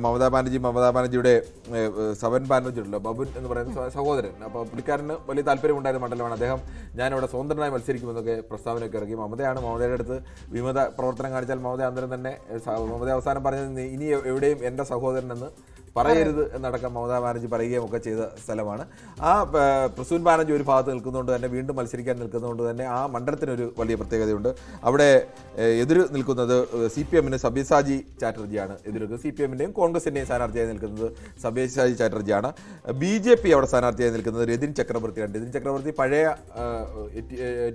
മമതാ ബാനർജിയുടെ സവൻ ബാനർജി ഉണ്ടല്ലോ, ബബുൻ എന്ന് പറയുന്ന സഹോദരൻ. അപ്പോൾ പുള്ളിക്കാരന് വലിയ താല്പര്യമുണ്ടായിരുന്ന മണ്ഡലമാണ്. അദ്ദേഹം ഞാനിവിടെ സ്വതന്ത്രനായി മത്സരിക്കുമെന്നൊക്കെ പ്രസ്താവനയൊക്കെ ഇറക്കി. മമതയുടെ അടുത്ത് വിമത പ്രവർത്തനം കാണിച്ചാൽ മമത അന്നേരം തന്നെ അവസാനം പറഞ്ഞത് ഇനി എവിടെയും എൻ്റെ സഹോദരനെന്ന് പറയരുത് എന്നടക്കം മമതാ ബാനർജി പറയുകയും ഒക്കെ ചെയ്ത സ്ഥലമാണ്. ആ പ്രസൂൻ ബാനർജി ഒരു ഭാഗത്ത് നിൽക്കുന്നതുകൊണ്ട് തന്നെ, വീണ്ടും മത്സരിക്കാൻ നിൽക്കുന്നതുകൊണ്ട് തന്നെ ആ മണ്ഡലത്തിനൊരു വലിയ പ്രത്യേകതയുണ്ട്. അവിടെ എതിര് നിൽക്കുന്നത് CPM-ന് സബ്യസാചി ചാറ്റർജിയാണ് എതിർക്കുന്നത്. CPM-ൻ്റെയും കോൺഗ്രസിൻ്റെയും സ്ഥാനാർത്ഥിയായി നിൽക്കുന്നത് സബ്യസാചി ചാറ്റർജിയാണ്. BJP അവിടെ സ്ഥാനാർത്ഥിയായി നിൽക്കുന്നത് രതിൻ ചക്രവർത്തിയാണ്. രതിൻ ചക്രവർത്തി പഴയ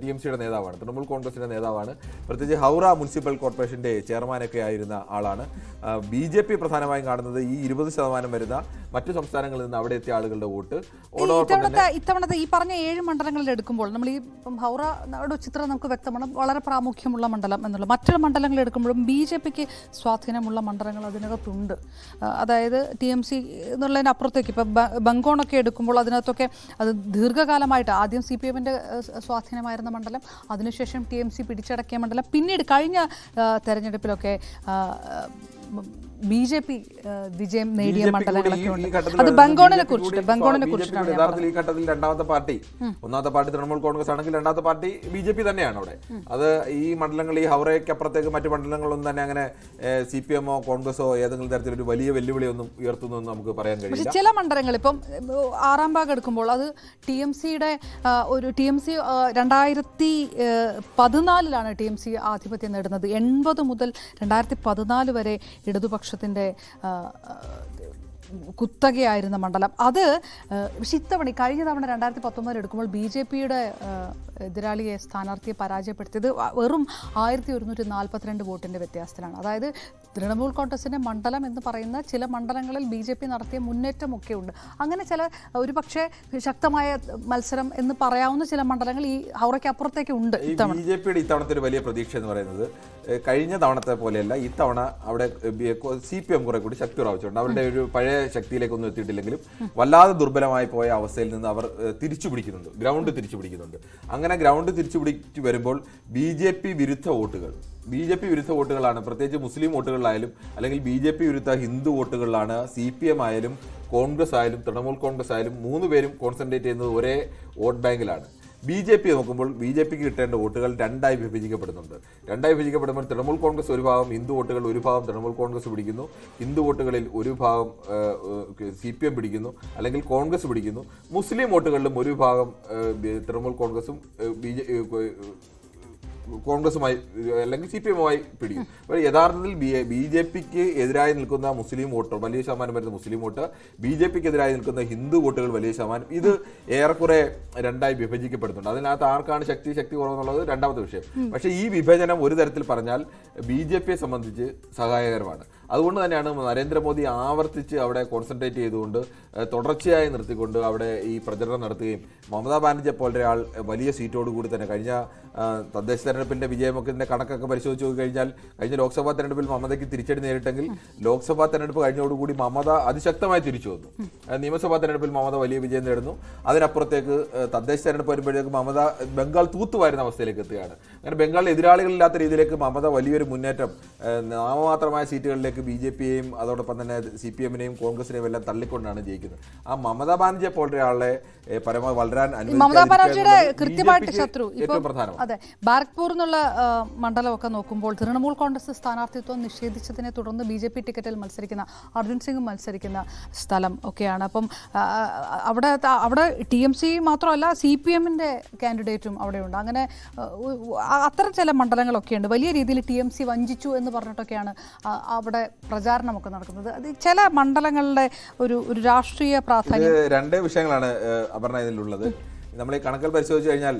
TMC-യുടെ നേതാവാണ്, തൃണമൂൽ കോൺഗ്രസിൻ്റെ നേതാവാണ്. പ്രത്യേകിച്ച് ഹൗറ മുനിസിപ്പൽ കോർപ്പറേഷൻ്റെ ചെയർമാനൊക്കെ ആയിരുന്ന ആളാണ്. BJP പ്രധാനമായും കാണുന്നത് ഈ 20% വരുന്ന മറ്റു സംസ്ഥാനങ്ങളിൽ നിന്ന് അവിടെ എത്തിയ ആളുകളുടെ വോട്ട്. ഇത്തവണത്തെ ഈ പറഞ്ഞ 7 മണ്ഡലങ്ങളിൽ എടുക്കുമ്പോൾ നമ്മൾ ഈ ഹൗറ ചിത്രം നമുക്ക് വ്യക്തമാണ്, വളരെ പ്രാമുഖ്യമുള്ള മണ്ഡലം എന്നുള്ളത്. മറ്റു മണ്ഡലങ്ങൾ എടുക്കുമ്പോഴും BJP-ക്ക് സ്വാധീനമുള്ള മണ്ഡലങ്ങൾ അതിനകത്തുണ്ട്. അതായത് TMC എന്നുള്ളതിനപ്പുറത്തേക്ക് ഇപ്പം ബംഗോണൊക്കെ എടുക്കുമ്പോൾ അതിനകത്തൊക്കെ അത് ദീർഘകാലമായിട്ട് ആദ്യം CPM-ൻ്റെ സ്വാധീനമായിരുന്ന മണ്ഡലം, അതിനുശേഷം TMC പിടിച്ചടക്കിയ മണ്ഡലം, പിന്നീട് കഴിഞ്ഞ തെരഞ്ഞെടുപ്പിലൊക്കെ BJP വിജയം നേടിയ മണ്ഡലങ്ങളൊക്കെ ഉണ്ട്. അത് ബംഗോണിനെ കുറിച്ചിട്ടാണ് യഥാർത്ഥത്തിൽ ഈ ഘട്ടത്തിൽ രണ്ടാമത്തെ പാർട്ടി, ഒന്നാമത്തെ പാർട്ടി തൃണമൂൽ കോൺഗ്രസ് ആണെങ്കിൽ രണ്ടാമത്തെ പാർട്ടി BJP തന്നെയാണ് അവിടെ. അത് ഈ മണ്ഡലങ്ങൾ, ഈ ഹൗറയ്ക്ക് അപ്പുറത്തേക്ക് മറ്റു മണ്ഡലങ്ങളൊന്നും തന്നെ അങ്ങനെ CPM-ഓ കോൺഗ്രസോ ഏതെങ്കിലും തരത്തിലൊരു വലിയ വെല്ലുവിളിയൊന്നും ഉയർത്തുന്നൊന്നും നമുക്ക് പറയാൻ കഴിയില്ല. പക്ഷേ ചില മണ്ഡലങ്ങൾ ഇപ്പം ആറാം ഭാഗം എടുക്കുമ്പോൾ അത് TMC-യുടെ ഒരു TMC 2014 TMC ആധിപത്യം നേടുന്നത്. 80 മുതൽ 2014 വരെ ഇടതുപക്ഷത്തിൻ്റെ കുത്തകയായിരുന്ന മണ്ഡലം അത്. പക്ഷെ ഇത്തവണ കഴിഞ്ഞ തവണ 2019 എടുക്കുമ്പോൾ BJP-യുടെ എതിരാളിയെ സ്ഥാനാർത്ഥിയെ പരാജയപ്പെടുത്തിയത് വെറും 1142 വോട്ടിൻ്റെ വ്യത്യാസത്തിലാണ്. അതായത് തൃണമൂൽ കോൺഗ്രസിൻ്റെ മണ്ഡലം എന്ന് പറയുന്ന ചില മണ്ഡലങ്ങളിൽ BJP നടത്തിയ മുന്നേറ്റമൊക്കെ ഉണ്ട്. അങ്ങനെ ചില ഒരുപക്ഷെ ശക്തമായ മത്സരം എന്ന് പറയാവുന്ന ചില മണ്ഡലങ്ങൾ ഈ ഹൗറയ്ക്ക് അപ്പുറത്തേക്ക് ഉണ്ട്. BJP-യുടെ ഇത്തവണത്തെ ഒരു വലിയ പ്രതീക്ഷ എന്ന് പറയുന്നത് കഴിഞ്ഞ തവണത്തെ പോലെയല്ല, ഇത്തവണ അവിടെ CPM കുറെ കൂടി ശക്തി പ്രാപിച്ചിട്ടുണ്ട്. അവരുടെ ഒരു പഴയ ശക്തിയിലേക്കൊന്നും എത്തിയിട്ടില്ലെങ്കിലും വല്ലാതെ ദുർബലമായി പോയ അവസ്ഥയിൽ നിന്ന് അവർ തിരിച്ചു പിടിക്കുന്നുണ്ട്, ഗ്രൗണ്ട് തിരിച്ചു പിടിക്കുന്നുണ്ട്. അങ്ങനെ ഗ്രൗണ്ട് തിരിച്ചു പിടിച്ചു വരുമ്പോൾ BJP വിരുദ്ധ വോട്ടുകളാണ്, പ്രത്യേകിച്ച് മുസ്ലിം വോട്ടുകളിലായാലും അല്ലെങ്കിൽ BJP വിരുദ്ധ ഹിന്ദു വോട്ടുകളിലാണ് CPM ആയാലും കോൺഗ്രസ് ആയാലും തൃണമൂൽ കോൺഗ്രസ് ആയാലും 3 പേരും കോൺസെൻട്രേറ്റ് ചെയ്യുന്നത് ഒരേ വോട്ട് ബാങ്കിലാണ്. BJP നോക്കുമ്പോൾ BJP-ക്ക് കിട്ടേണ്ട വോട്ടുകൾ രണ്ടായി വിഭജിക്കപ്പെടുമ്പോൾ തൃണമൂൽ കോൺഗ്രസ് ഒരു ഭാഗം, ഹിന്ദു വോട്ടുകൾ ഒരു ഭാഗം തൃണമൂൽ കോൺഗ്രസ് പിടിക്കുന്നു, ഹിന്ദു വോട്ടുകളിൽ ഒരു ഭാഗം CPM പിടിക്കുന്നു അല്ലെങ്കിൽ കോൺഗ്രസ് പിടിക്കുന്നു, മുസ്ലിം വോട്ടുകളിലും ഒരു ഭാഗം തൃണമൂൽ കോൺഗ്രസും കോൺഗ്രസുമായി അല്ലെങ്കിൽ CPM-മായി പിടിക്കും. അപ്പോൾ യഥാർത്ഥത്തിൽ BJP-ക്ക് എതിരായി നിൽക്കുന്ന മുസ്ലിം വോട്ട്, വലിയ ശതമാനം വരുന്ന മുസ്ലിം വോട്ട്, BJP-ക്ക് എതിരായി നിൽക്കുന്ന ഹിന്ദു വോട്ടുകൾ വലിയ ശതമാനം, ഇത് ഏറെക്കുറെ രണ്ടായി വിഭജിക്കപ്പെടുന്നുണ്ട്. അതിനകത്ത് ആർക്കാണ് ശക്തി കുറവെന്നുള്ളത് രണ്ടാമത്തെ വിഷയം. പക്ഷേ ഈ വിഭജനം ഒരു തരത്തിൽ പറഞ്ഞാൽ BJP-യെ സംബന്ധിച്ച് സഹായകരമാണ്. അതുകൊണ്ട് തന്നെയാണ് നരേന്ദ്രമോദി ആവർത്തിച്ച് അവിടെ കോൺസെൻട്രേറ്റ് ചെയ്തുകൊണ്ട് തുടർച്ചയായി നിർത്തിക്കൊണ്ട് അവിടെ ഈ പ്രചരണം നടത്തുകയും മമതാ ബാനർജിയെ പോലെ ഒരാൾ വലിയ സീറ്റോടുകൂടി തന്നെ കഴിഞ്ഞ തദ്ദേശ തെരഞ്ഞെടുപ്പിൻ്റെ വിജയമൊക്കെ കണക്കൊക്കെ പരിശോധിച്ച് നോക്കിക്കഴിഞ്ഞാൽ കഴിഞ്ഞ ലോക്സഭാ തെരഞ്ഞെടുപ്പിൽ മമതയ്ക്ക് തിരിച്ചടി നേരിട്ടെങ്കിൽ ലോക്സഭാ തെരഞ്ഞെടുപ്പ് കഴിഞ്ഞോടുകൂടി മമത അതിശക്തമായി തിരിച്ചു വന്നു. നിയമസഭാ തെരഞ്ഞെടുപ്പിൽ മമത വലിയ വിജയം നേടുന്നു. അതിനപ്പുറത്തേക്ക് തദ്ദേശ തെരഞ്ഞെടുപ്പ് വരുമ്പോഴേക്ക് മമത ബംഗാൾ തൂത്തുവാരുന്ന അവസ്ഥയിലേക്ക് എത്തുകയാണ്. അങ്ങനെ ബംഗാളിൽ എതിരാളികളില്ലാത്ത രീതിയിലേക്ക് മമത വലിയൊരു മുന്നേറ്റം നാമമാത്രമായ സീറ്റുകളിലേക്ക് BJP-യെയും അതോടൊപ്പം തന്നെ CPM-നെയും കോൺഗ്രസിനെയും എല്ലാം തള്ളിക്കൊണ്ടാണ് ജയിക്കുന്നത്. ആ മമതാ ബാനർജിയെ പോലെ ഒരാളെ പരമാവധി വളരാൻ ഏറ്റവും പ്രധാനമാണ്. അതെ, ബാരക്പൂർ എന്നുള്ള മണ്ഡലമൊക്കെ നോക്കുമ്പോൾ തൃണമൂൽ കോൺഗ്രസ് സ്ഥാനാർത്ഥിത്വം നിഷേധിച്ചതിനെ തുടർന്ന് BJP ടിക്കറ്റിൽ മത്സരിക്കുന്ന അർജുൻ സിംഗ് മത്സരിക്കുന്ന സ്ഥലം ഒക്കെയാണ്. അപ്പം അവിടെ TMC മാത്രമല്ല CPM-ന്റെ കാൻഡിഡേറ്റും അവിടെയുണ്ട്. അങ്ങനെ അത്തരം ചില മണ്ഡലങ്ങളൊക്കെയുണ്ട്. വലിയ രീതിയിൽ TMC വഞ്ചിച്ചു എന്ന് പറഞ്ഞിട്ടൊക്കെയാണ് അവിടെ പ്രചാരണമൊക്കെ നടക്കുന്നത്. അത് ചില മണ്ഡലങ്ങളുടെ ഒരു രാഷ്ട്രീയ പ്രാധാന്യം. രണ്ട് വിഷയങ്ങളാണ് അപർണ ഇതിലുള്ളത്. നമ്മൾ ഈ കണക്കുകൾ പരിശോധിച്ച് കഴിഞ്ഞാൽ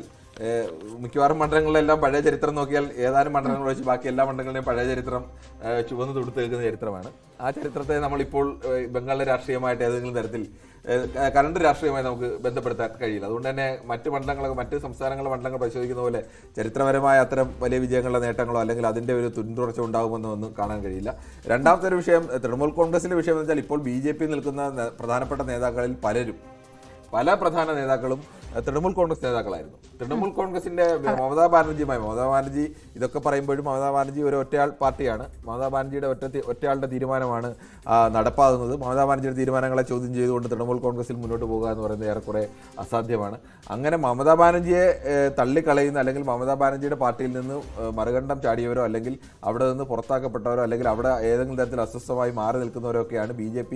മിക്കവാറും മണ്ഡലങ്ങളിലെല്ലാം പഴയ ചരിത്രം നോക്കിയാൽ ഏതാനും മണ്ഡലങ്ങൾ വെച്ച് ബാക്കി എല്ലാ മണ്ഡലങ്ങളുടെയും പഴയ ചരിത്രം ചുവന്ന് തൊടുത്ത് നിൽക്കുന്ന ചരിത്രമാണ്. ആ ചരിത്രത്തെ നമ്മളിപ്പോൾ ബംഗാളിലെ രാഷ്ട്രീയമായിട്ട് ഏതെങ്കിലും തരത്തിൽ കറണ്ട് രാഷ്ട്രീയമായി നമുക്ക് ബന്ധപ്പെടുത്താൻ കഴിയില്ല. അതുകൊണ്ട് തന്നെ മറ്റ് മണ്ഡലങ്ങളൊക്കെ മറ്റ് സംസ്ഥാനങ്ങളുടെ മണ്ഡലങ്ങൾ പരിശോധിക്കുന്ന പോലെ ചരിത്രപരമായ അത്തരം വലിയ വിജയങ്ങളുടെ നേട്ടങ്ങളോ അല്ലെങ്കിൽ അതിൻ്റെ ഒരു തുൻതുടർച്ച ഉണ്ടാകുമെന്നോ ഒന്നും കാണാൻ കഴിയില്ല. രണ്ടാമത്തെ ഒരു വിഷയം തൃണമൂൽ കോൺഗ്രസിൻ്റെ വിഷയം എന്ന് വെച്ചാൽ ഇപ്പോൾ BJP നിൽക്കുന്ന പ്രധാനപ്പെട്ട നേതാക്കളിൽ പല പ്രധാന നേതാക്കളും തൃണമൂൽ കോൺഗ്രസ് നേതാക്കളായിരുന്നു. തൃണമൂൽ കോൺഗ്രസിന്റെ മമതാ ബാനർജി ഇതൊക്കെ പറയുമ്പോഴും മമതാ ബാനർജി ഒരു ഒറ്റയാൾ പാർട്ടിയാണ്. മമതാ ബാനർജിയുടെ ഒറ്റയാളുടെ തീരുമാനമാണ് നടപ്പാകുന്നത്. മമതാ ബാനർജിയുടെ തീരുമാനങ്ങളെ ചോദ്യം ചെയ്തുകൊണ്ട് തൃണമൂൽ കോൺഗ്രസിൽ മുന്നോട്ട് പോകുക എന്ന് പറയുന്നത് ഏറെക്കുറെ അസാധ്യമാണ്. അങ്ങനെ മമതാ ബാനർജിയെ തള്ളിക്കളയുന്ന അല്ലെങ്കിൽ മമതാ ബാനർജിയുടെ പാർട്ടിയിൽ നിന്ന് മറുകണ്ഠം ചാടിയവരോ അല്ലെങ്കിൽ അവിടെ നിന്ന് പുറത്താക്കപ്പെട്ടവരോ അല്ലെങ്കിൽ അവിടെ ഏതെങ്കിലും തരത്തിൽ അസ്വസ്ഥമായി മാറി നിൽക്കുന്നവരൊക്കെയാണ് BJP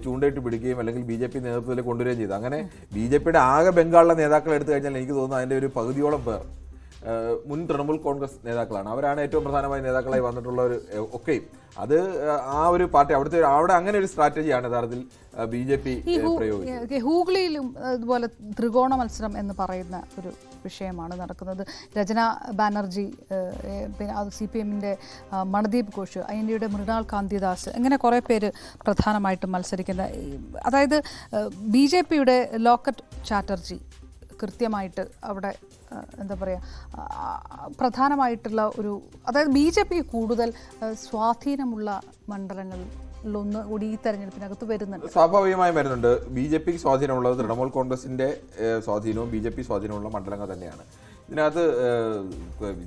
ചൂണ്ടയിട്ട് പിടിക്കുകയും അല്ലെങ്കിൽ BJP നേതൃത്വത്തിൽ കൊണ്ടുവരികയും ചെയ്തത്. അങ്ങനെ BJPയുടെ ആകെ ബംഗാളിലെ നേതാക്കളെ എടുത്തു കഴിഞ്ഞാൽ എനിക്ക് തോന്നുന്നു അതിൻ്റെ ഒരു പകുതിയോളം പേർ മുൻ തൃണമൂൽ കോൺഗ്രസ് നേതാക്കളാണ്. അവരാണ് ഏറ്റവും പ്രധാനമായ നേതാക്കളായി വന്നിട്ടുള്ളവർ ഒക്കെയും. അത് ആ ഒരു പാർട്ടി അവിടെ അങ്ങനെ ഒരു സ്ട്രാറ്റജിയാണ് യഥാർത്ഥത്തിൽ BJP പ്രയോഗിച്ചത്. ഹൂഗ്ലിയിലും ഇതുപോലെ ത്രികോണ മത്സരം എന്ന് പറയുന്ന ഒരു വിഷയമാണ് നടക്കുന്നത്. രചന ബാനർജി, പിന്നെ അത് CPMന്റെ മണദീപ് ഘോഷ്, INDയുടെ മൃണാൾ കാന്തിദാസ്, ഇങ്ങനെ കുറേ പേര് പ്രധാനമായിട്ടും മത്സരിക്കുന്ന, അതായത് BJPയുടെ ലോക്കറ്റ് ചാറ്റർജി കൃത്യമായിട്ട് അവിടെ എന്താ പറയുക പ്രധാനമായിട്ടുള്ള ഒരു, അതായത് BJP കൂടുതൽ സ്വാധീനമുള്ള മണ്ഡലങ്ങളിലൊന്ന് കൂടി ഈ തെരഞ്ഞെടുപ്പിനകത്ത് വരുന്നുണ്ട്. സ്വാഭാവികമായും വരുന്നുണ്ട്. BJPക്ക് സ്വാധീനമുള്ളത് തൃണമൂൽ കോൺഗ്രസിന്റെ സ്വാധീനവും BJP സ്വാധീനമുള്ള മണ്ഡലങ്ങൾ തന്നെയാണ്. ഇതിനകത്ത്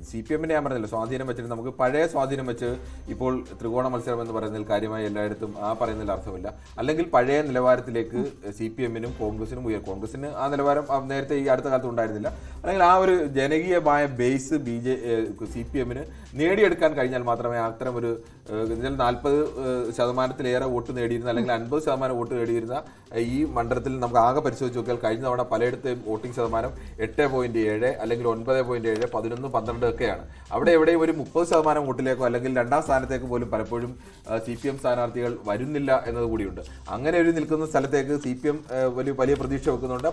CPMന്റെ ഞാൻ പറഞ്ഞില്ല സ്വാധീനം വെച്ചിട്ട് നമുക്ക് പഴയ സ്വാധീനം വെച്ച് ഇപ്പോൾ ത്രികോണ മത്സരം എന്ന് പറയുന്നതിൽ കാര്യമായി എല്ലായിടത്തും ആ പറയുന്നതിൽ അർത്ഥമില്ല. അല്ലെങ്കിൽ പഴയ നിലവാരത്തിലേക്ക് CPMനും കോൺഗ്രസിനും കോൺഗ്രസിന് ആ നിലവാരം നേരത്തെ ഈ അടുത്ത കാലത്ത് ഉണ്ടായിരുന്നില്ല. അല്ലെങ്കിൽ ആ ഒരു ജനകീയമായ ബേസ് CPMന് നേടിയെടുക്കാൻ കഴിഞ്ഞാൽ മാത്രമേ അത്തരം ഒരു 40% വോട്ട് നേടിയിരുന്ന അല്ലെങ്കിൽ 50% വോട്ട് നേടിയിരുന്ന ഈ മണ്ഡലത്തിൽ നമുക്ക് ആകെ പരിശോധിച്ച് നോക്കിയാൽ കഴിഞ്ഞ തവണ പലയിടത്തെയും വോട്ടിംഗ് ശതമാനം 8.7 അല്ലെങ്കിൽ 9.7, 11, 12 ഒക്കെയാണ്. അവിടെ എവിടെയും ഒരു 30% വോട്ടിലേക്കോ അല്ലെങ്കിൽ രണ്ടാം സ്ഥാനത്തേക്ക് പോലും പലപ്പോഴും CPM സ്ഥാനാർത്ഥികൾ വരുന്നില്ല എന്നതുകൂടിയുണ്ട്. അങ്ങനെ ഒരു നിൽക്കുന്ന സ്ഥലത്തേക്ക് CPM വലിയ പ്രതീക്ഷ വെക്കുന്നുണ്ട്.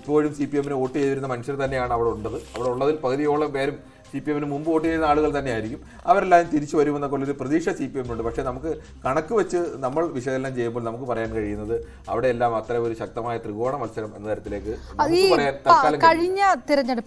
ഇപ്പോഴും CPMന് വോട്ട് ചെയ്തിരുന്ന മനുഷ്യർ തന്നെയാണ് അവിടെ ഉള്ളതിൽ പകുതിയോളം പേരും CPMന് മുമ്പ് വോട്ട് ചെയ്യുന്ന ആളുകൾ തന്നെയായിരിക്കും. അവരെല്ലാം തിരിച്ചു വരുമെന്നൊക്കെ ഉള്ളൊരു പ്രതീക്ഷ CPMനുണ്ട്. പക്ഷേ നമുക്ക് കണക്ക് വെച്ച് നമ്മൾ വിശകലനം ചെയ്യുമ്പോൾ നമുക്ക് പറയാൻ കഴിയുന്നത് അവിടെയെല്ലാം അത്ര ഒരു ശക്തമായ ത്രികോണ മത്സരം എന്ന തരത്തിലേക്ക് കഴിഞ്ഞ തിരഞ്ഞെടുപ്പിൽ